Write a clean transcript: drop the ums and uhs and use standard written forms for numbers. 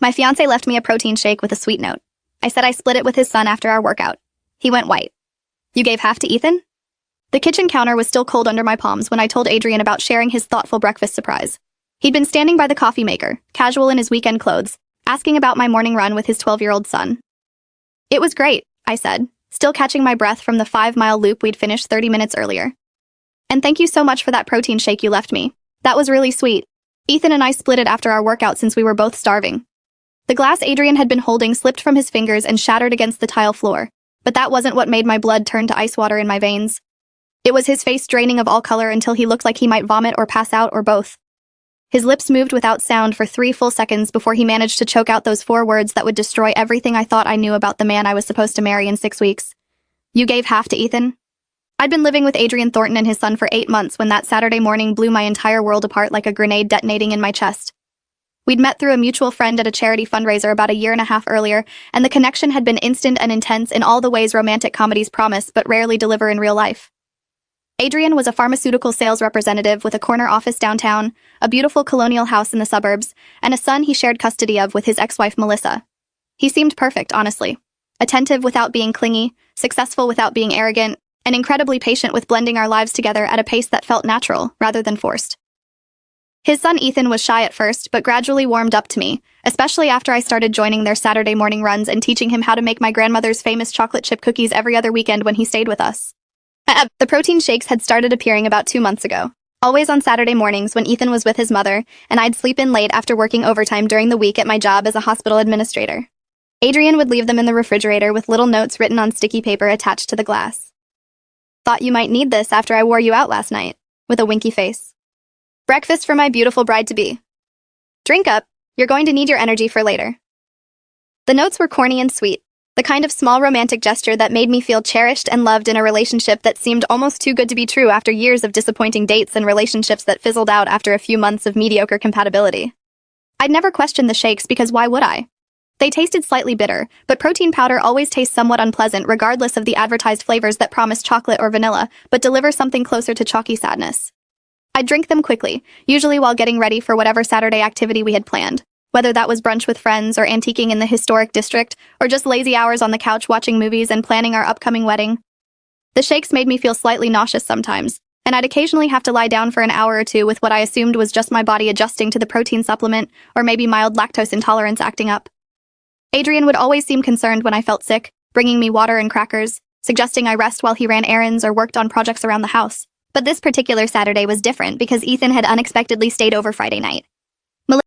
My fiancé left me a protein shake with a sweet note. I said I split it with his son after our workout. He went white. You gave half to Ethan? The kitchen counter was still cold under my palms when I told Adrian about sharing his thoughtful breakfast surprise. He'd been standing by the coffee maker, casual in his weekend clothes, asking about my morning run with his 12-year-old son. It was great, I said, still catching my breath from the 5-mile loop we'd finished 30 minutes earlier. And thank you so much for that protein shake you left me. That was really sweet. Ethan and I split it after our workout since we were both starving. The glass Adrian had been holding slipped from his fingers and shattered against the tile floor, but that wasn't what made my blood turn to ice water in my veins. It was his face draining of all color until he looked like he might vomit or pass out or both. His lips moved without sound for 3 full seconds before he managed to choke out those 4 words that would destroy everything I thought I knew about the man I was supposed to marry in 6 weeks. You gave half to Ethan? I'd been living with Adrian Thornton and his son for 8 months when that Saturday morning blew my entire world apart like a grenade detonating in my chest. We'd met through a mutual friend at a charity fundraiser about a year and a half earlier, and the connection had been instant and intense in all the ways romantic comedies promise but rarely deliver in real life. Adrian was a pharmaceutical sales representative with a corner office downtown, a beautiful colonial house in the suburbs, and a son he shared custody of with his ex-wife Melissa. He seemed perfect, honestly. Attentive without being clingy, successful without being arrogant, and incredibly patient with blending our lives together at a pace that felt natural, rather than forced. His son Ethan was shy at first, but gradually warmed up to me, especially after I started joining their Saturday morning runs and teaching him how to make my grandmother's famous chocolate chip cookies every other weekend when he stayed with us. The protein shakes had started appearing about 2 months ago, always on Saturday mornings when Ethan was with his mother, and I'd sleep in late after working overtime during the week at my job as a hospital administrator. Adrian would leave them in the refrigerator with little notes written on sticky paper attached to the glass. Thought you might need this after I wore you out last night, with a winky face. Breakfast for my beautiful bride-to-be. Drink up, you're going to need your energy for later. The notes were corny and sweet, the kind of small romantic gesture that made me feel cherished and loved in a relationship that seemed almost too good to be true after years of disappointing dates and relationships that fizzled out after a few months of mediocre compatibility. I'd never questioned the shakes because why would I? They tasted slightly bitter, but protein powder always tastes somewhat unpleasant regardless of the advertised flavors that promise chocolate or vanilla, but deliver something closer to chalky sadness. I'd drink them quickly, usually while getting ready for whatever Saturday activity we had planned, whether that was brunch with friends or antiquing in the historic district, or just lazy hours on the couch watching movies and planning our upcoming wedding. The shakes made me feel slightly nauseous sometimes, and I'd occasionally have to lie down for an hour or two with what I assumed was just my body adjusting to the protein supplement, or maybe mild lactose intolerance acting up. Adrian would always seem concerned when I felt sick, bringing me water and crackers, suggesting I rest while he ran errands or worked on projects around the house. But this particular Saturday was different because Ethan had unexpectedly stayed over Friday night,